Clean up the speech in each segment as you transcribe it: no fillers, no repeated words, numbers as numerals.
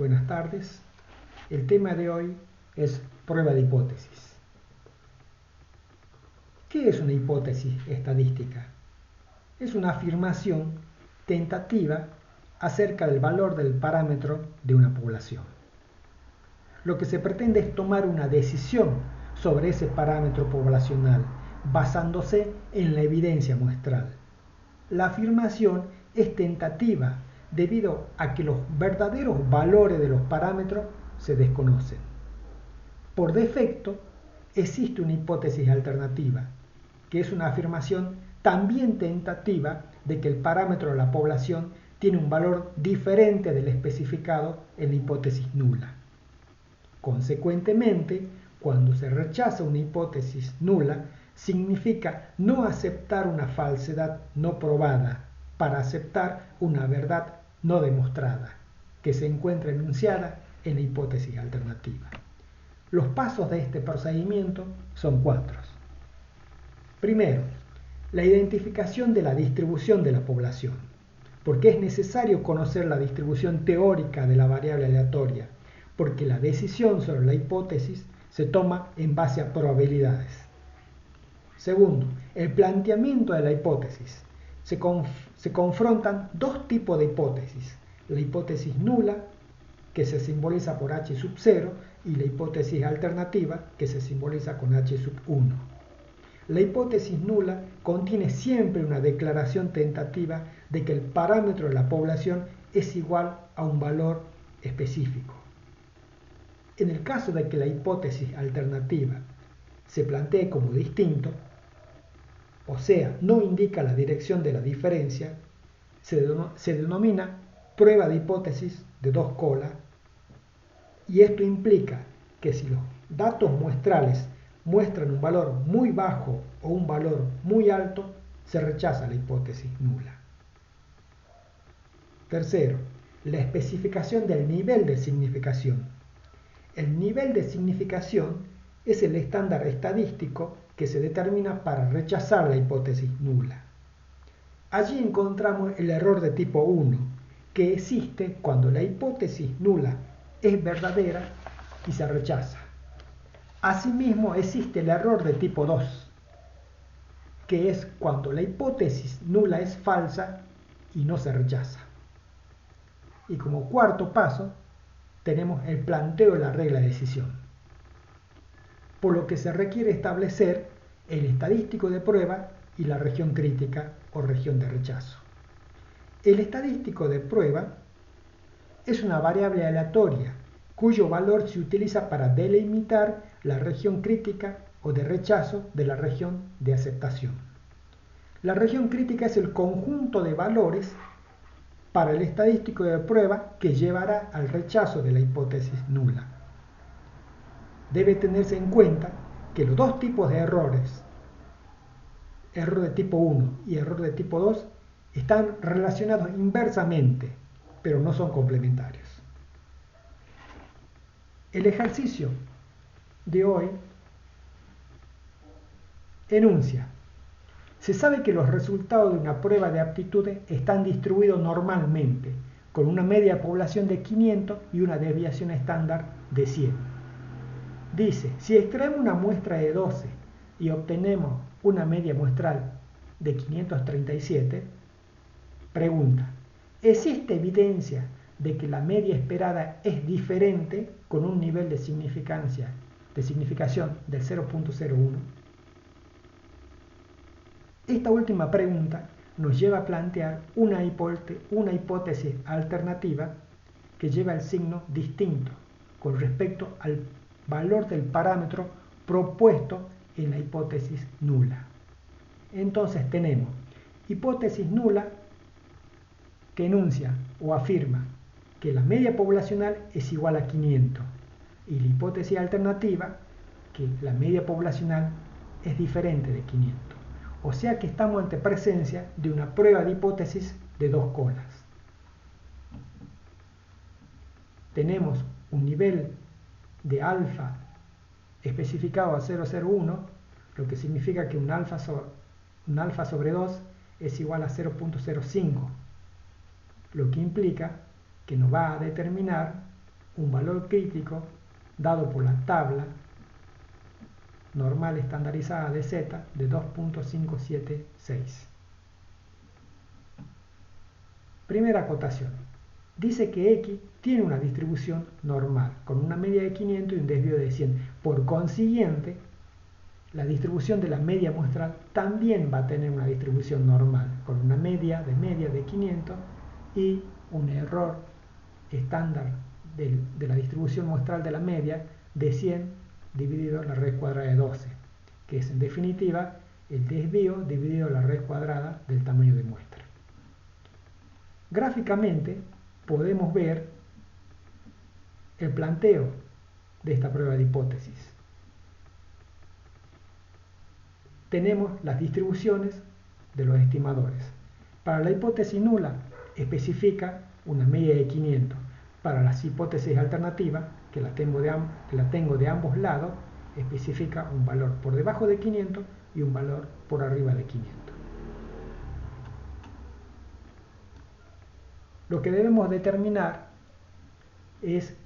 Buenas tardes. El tema de hoy es prueba de hipótesis. ¿Qué es una hipótesis estadística? Es una afirmación tentativa acerca del valor del parámetro de una población. Lo que se pretende es tomar una decisión sobre ese parámetro poblacional basándose en la evidencia muestral. La afirmación es tentativa debido a que los verdaderos valores de los parámetros se desconocen. Por defecto, existe una hipótesis alternativa, que es una afirmación también tentativa de que el parámetro de la población tiene un valor diferente del especificado en la hipótesis nula. Consecuentemente, cuando se rechaza una hipótesis nula, significa no aceptar una falsedad no probada para aceptar una verdad no demostrada, que se encuentra enunciada en la hipótesis alternativa. Los pasos de este procedimiento son 4. Primero, la identificación de la distribución de la población, porque es necesario conocer la distribución teórica de la variable aleatoria, porque la decisión sobre la hipótesis se toma en base a probabilidades. Segundo, el planteamiento de la hipótesis. Se confrontan dos tipos de hipótesis, la hipótesis nula, que se simboliza por h sub 0, y la hipótesis alternativa, que se simboliza con h sub 1. La hipótesis nula contiene siempre una declaración tentativa de que el parámetro de la población es igual a un valor específico. En el caso de que la hipótesis alternativa se plantee como distinto, o sea, no indica la dirección de la diferencia, se denomina prueba de hipótesis de dos colas, y esto implica que si los datos muestrales muestran un valor muy bajo o un valor muy alto, se rechaza la hipótesis nula. Tercero, la especificación del nivel de significación. El nivel de significación es el estándar estadístico que se determina para rechazar la hipótesis nula. Allí encontramos el error de tipo 1, que existe cuando la hipótesis nula es verdadera y se rechaza. Asimismo, existe el error de tipo 2, que es cuando la hipótesis nula es falsa y no se rechaza. Y como cuarto paso, tenemos el planteo de la regla de decisión, por lo que se requiere establecer el estadístico de prueba y la región crítica o región de rechazo. El estadístico de prueba es una variable aleatoria cuyo valor se utiliza para delimitar la región crítica o de rechazo de la región de aceptación. La región crítica es el conjunto de valores para el estadístico de prueba que llevará al rechazo de la hipótesis nula. Debe tenerse en cuenta que los dos tipos de errores, error de tipo 1 y error de tipo 2, están relacionados inversamente, pero no son complementarios. El ejercicio de hoy enuncia: se sabe que los resultados de una prueba de aptitudes están distribuidos normalmente, con una media de población de 500 y una desviación estándar de 100. Dice, si extraemos una muestra de 12 y obtenemos una media muestral de 537, pregunta, ¿existe evidencia de que la media esperada es diferente con un nivel de significación del 0.01? Esta última pregunta nos lleva a plantear una hipótesis alternativa que lleva el signo distinto con respecto al valor del parámetro propuesto en la hipótesis nula. Entonces tenemos hipótesis nula que enuncia o afirma que la media poblacional es igual a 500 y la hipótesis alternativa que la media poblacional es diferente de 500. O sea que estamos ante presencia de una prueba de hipótesis de dos colas. Tenemos un nivel de alfa especificado a 0,01, lo que significa que un alfa sobre 2 es igual a 0.05, lo que implica que nos va a determinar un valor crítico dado por la tabla normal estandarizada de Z de 2.576. Primera acotación. Dice que X tiene una distribución normal, con una media de 500 y un desvío de 100. Por consiguiente, la distribución de la media muestral también va a tener una distribución normal, con una media de 500 y un error estándar de la distribución muestral de la media de 100 dividido la raíz cuadrada de 12, que es en definitiva el desvío dividido la raíz cuadrada del tamaño de muestra. Gráficamente podemos ver el planteo de esta prueba de hipótesis. Tenemos las distribuciones de los estimadores. Para la hipótesis nula especifica una media de 500. Para las hipótesis alternativas, que la tengo de ambos lados, especifica un valor por debajo de 500 y un valor por arriba de 500. Lo que debemos determinar es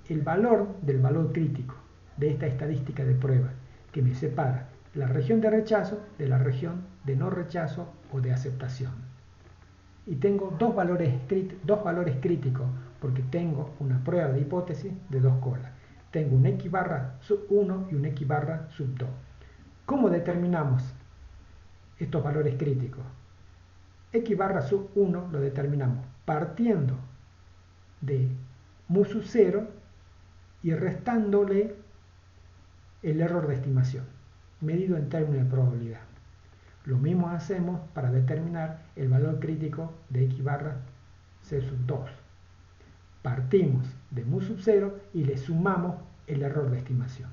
el valor del valor crítico de esta estadística de prueba, que me separa la región de rechazo de la región de no rechazo o de aceptación. Y tengo dos valores críticos, porque tengo una prueba de hipótesis de dos colas. Tengo un X barra sub 1 y un X barra sub 2. ¿Cómo determinamos estos valores críticos? X barra sub 1 lo determinamos partiendo de mu sub 0 y restándole el error de estimación, medido en términos de probabilidad. Lo mismo hacemos para determinar el valor crítico de X barra C sub 2. Partimos de mu sub 0 y le sumamos el error de estimación.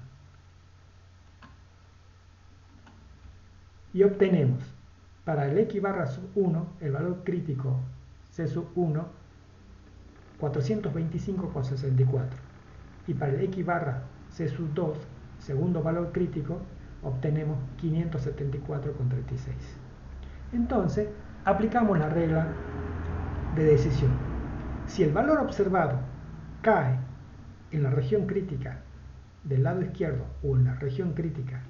Y obtenemos para el X barra sub 1 el valor crítico C sub 1 425,64 y para el X barra C sub 2 segundo valor crítico obtenemos 574,36. Entonces aplicamos la regla de decisión. Si el valor observado cae en la región crítica del lado izquierdo o en la región crítica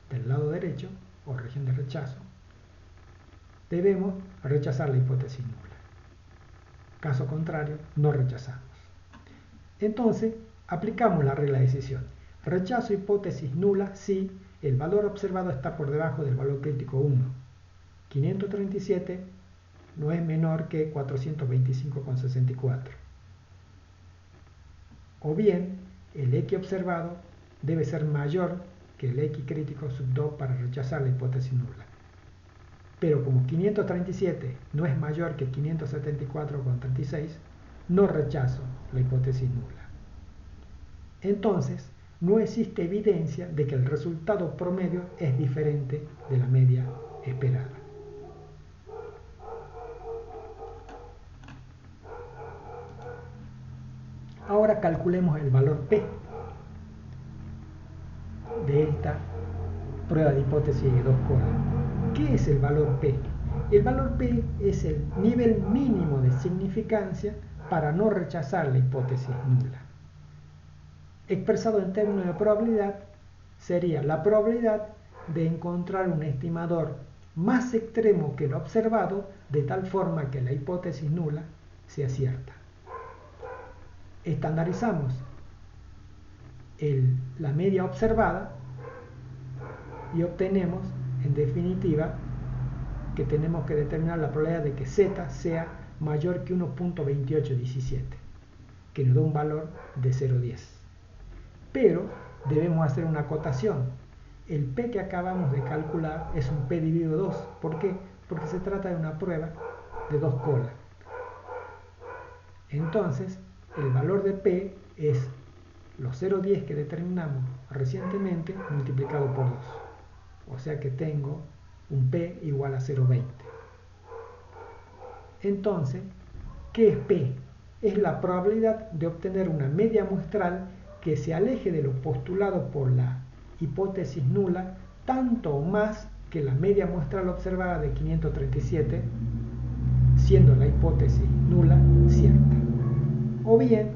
del lado derecho o región de rechazo, debemos rechazar la hipótesis nula. Caso contrario, no rechazamos. Entonces, aplicamos la regla de decisión. Rechazo hipótesis nula si el valor observado está por debajo del valor crítico 1. 537 no es menor que 425,64. O bien, el X observado debe ser mayor que el X crítico sub 2 para rechazar la hipótesis nula. Pero como 537 no es mayor que 574,36, no rechazo la hipótesis nula. Entonces, no existe evidencia de que el resultado promedio es diferente de la media esperada. Ahora calculemos el valor P de esta prueba de hipótesis de dos colas. ¿Qué es el valor P? El valor P es el nivel mínimo de significancia para no rechazar la hipótesis nula. Expresado en términos de probabilidad, sería la probabilidad de encontrar un estimador más extremo que el observado, de tal forma que la hipótesis nula sea cierta. Estandarizamos la media observada y obtenemos, en definitiva, que tenemos que determinar la probabilidad de que Z sea mayor que 1.2817, que nos da un valor de 0.10. Pero debemos hacer una acotación. El P que acabamos de calcular es un P dividido 2. ¿Por qué? Porque se trata de una prueba de dos colas. Entonces, el valor de P es los 0.10 que determinamos recientemente multiplicado por 2. O sea que tengo un P igual a 0.20. Entonces, ¿qué es P? Es la probabilidad de obtener una media muestral que se aleje de lo postulado por la hipótesis nula, tanto o más que la media muestral observada de 537, siendo la hipótesis nula cierta. O bien,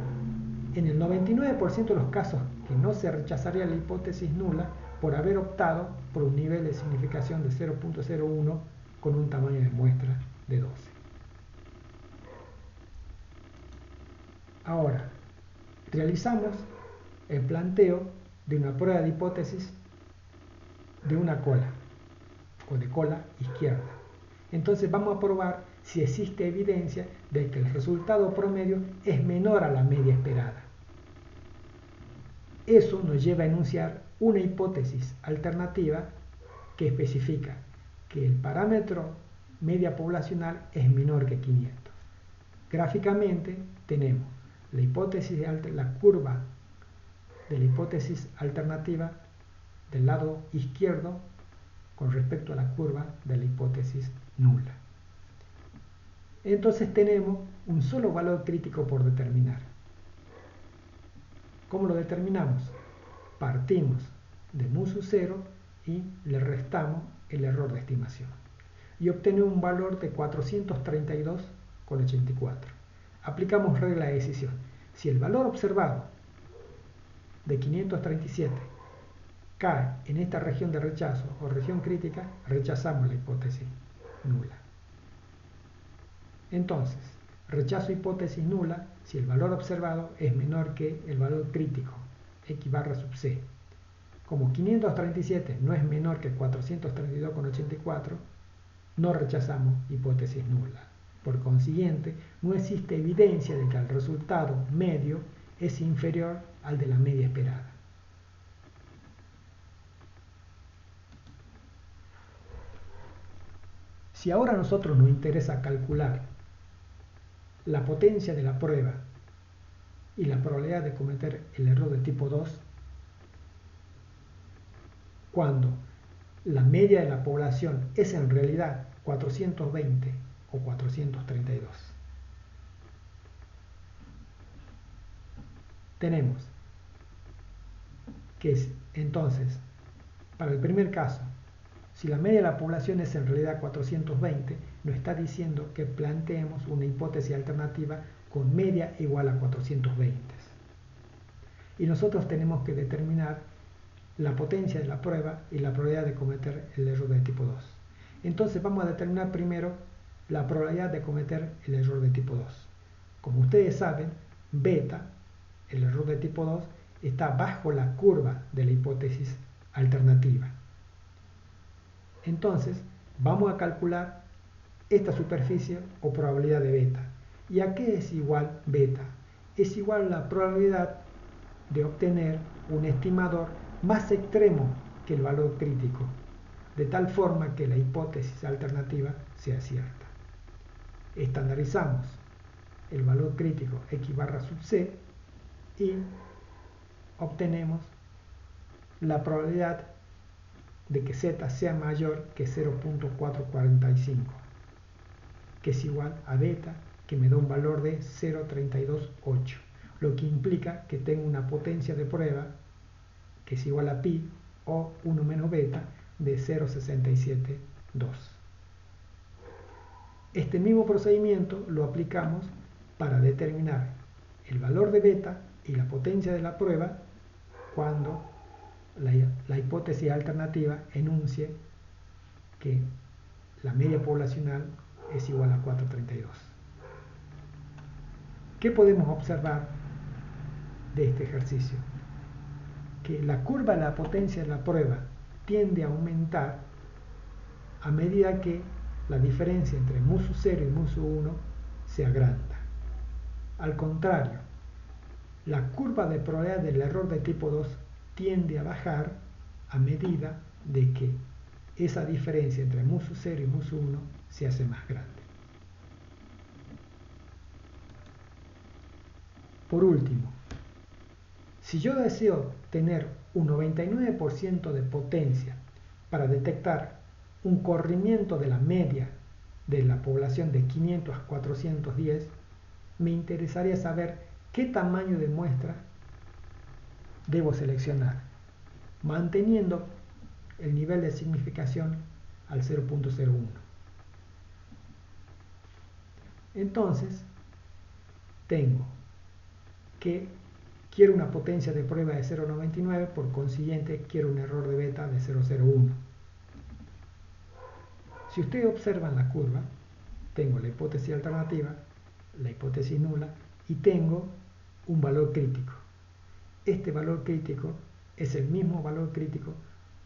En el 99% de los casos que no se rechazaría la hipótesis nula por haber optado por un nivel de significación de 0.01 con un tamaño de muestra de 12. Ahora, realizamos el planteo de una prueba de hipótesis de una cola o de cola izquierda. Entonces vamos a probar si existe evidencia de que el resultado promedio es menor a la media esperada. Eso nos lleva a enunciar una hipótesis alternativa que especifica que el parámetro media poblacional es menor que 500. Gráficamente tenemos la hipótesis de la curva de la hipótesis alternativa del lado izquierdo con respecto a la curva de la hipótesis nula. Entonces tenemos un solo valor crítico por determinar. ¿Cómo lo determinamos? Partimos de mu sub 0 y le restamos el error de estimación. Y obtenemos un valor de 432,84. Aplicamos regla de decisión. Si el valor observado de 537 cae en esta región de rechazo o región crítica, rechazamos la hipótesis nula. Entonces, rechazo hipótesis nula si el valor observado es menor que el valor crítico, x barra sub c. Como 537 no es menor que 432,84, no rechazamos hipótesis nula. Por consiguiente, no existe evidencia de que el resultado medio es inferior al de la media esperada. Si ahora a nosotros nos interesa calcular la potencia de la prueba y la probabilidad de cometer el error de tipo 2, cuando la media de la población es en realidad 420 o 432. Tenemos que entonces, para el primer caso, si la media de la población es en realidad 420, nos está diciendo que planteemos una hipótesis alternativa con media igual a 420. Y nosotros tenemos que determinar la potencia de la prueba y la probabilidad de cometer el error de tipo 2. Entonces vamos a determinar primero la probabilidad de cometer el error de tipo 2. Como ustedes saben, beta, el error de tipo 2, está bajo la curva de la hipótesis alternativa. Entonces, vamos a calcular esta superficie o probabilidad de beta. ¿Y a qué es igual beta? Es igual a la probabilidad de obtener un estimador más extremo que el valor crítico, de tal forma que la hipótesis alternativa sea cierta. Estandarizamos el valor crítico x barra sub c y obtenemos la probabilidad de que z sea mayor que 0.445, que es igual a beta, que me da un valor de 0.328, lo que implica que tengo una potencia de prueba que es igual a pi o 1 menos beta de 0.672. Este mismo procedimiento lo aplicamos para determinar el valor de beta y la potencia de la prueba cuando la hipótesis alternativa enuncie que la media poblacional es igual a 4.32. ¿Qué podemos observar de este ejercicio? Que la curva de la potencia de la prueba tiende a aumentar a medida que la diferencia entre mu sub 0 y mu sub 1 se agranda. Al contrario, la curva de probabilidad del error de tipo 2 tiende a bajar a medida de que esa diferencia entre mu sub 0 y mu sub 1 se hace más grande. Por último, si yo deseo tener un 99% de potencia para detectar un corrimiento de la media de la población de 500 a 410, me interesaría saber qué tamaño de muestra debo seleccionar, manteniendo el nivel de significación al 0.01. Entonces, tengo que Quiero una potencia de prueba de 0,99, por consiguiente quiero un error de beta de 0,01. Si ustedes observan la curva, tengo la hipótesis alternativa, la hipótesis nula y tengo un valor crítico. Este valor crítico es el mismo valor crítico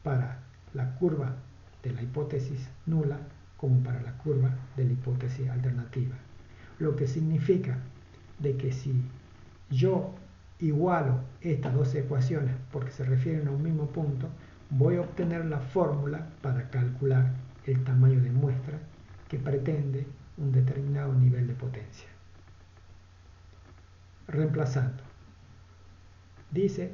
para la curva de la hipótesis nula como para la curva de la hipótesis alternativa. Lo que significa de que si yo igualo estas dos ecuaciones porque se refieren a un mismo punto, voy a obtener la fórmula para calcular el tamaño de muestra que pretende un determinado nivel de potencia. Reemplazando, dice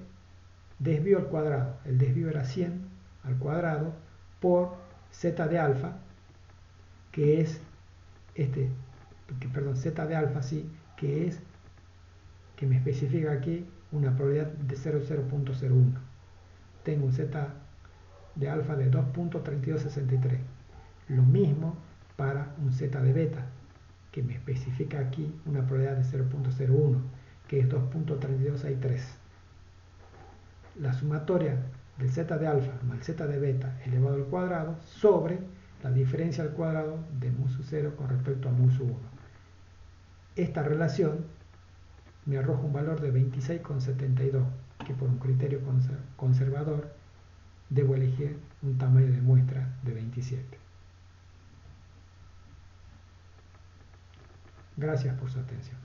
desvío al cuadrado, el desvío era 100 al cuadrado por z de alfa, que es z de alfa, sí, que es, que me especifica aquí una probabilidad de 0,0.01. Tengo un z de alfa de 2.3263. Lo mismo para un z de beta, que me especifica aquí una probabilidad de 0.01, que es 2.3263. La sumatoria del z de alfa más el z de beta elevado al cuadrado sobre la diferencia al cuadrado de mu sub 0 con respecto a mu sub 1. Esta relación me arroja un valor de 26,72, que por un criterio conservador debo elegir un tamaño de muestra de 27. Gracias por su atención.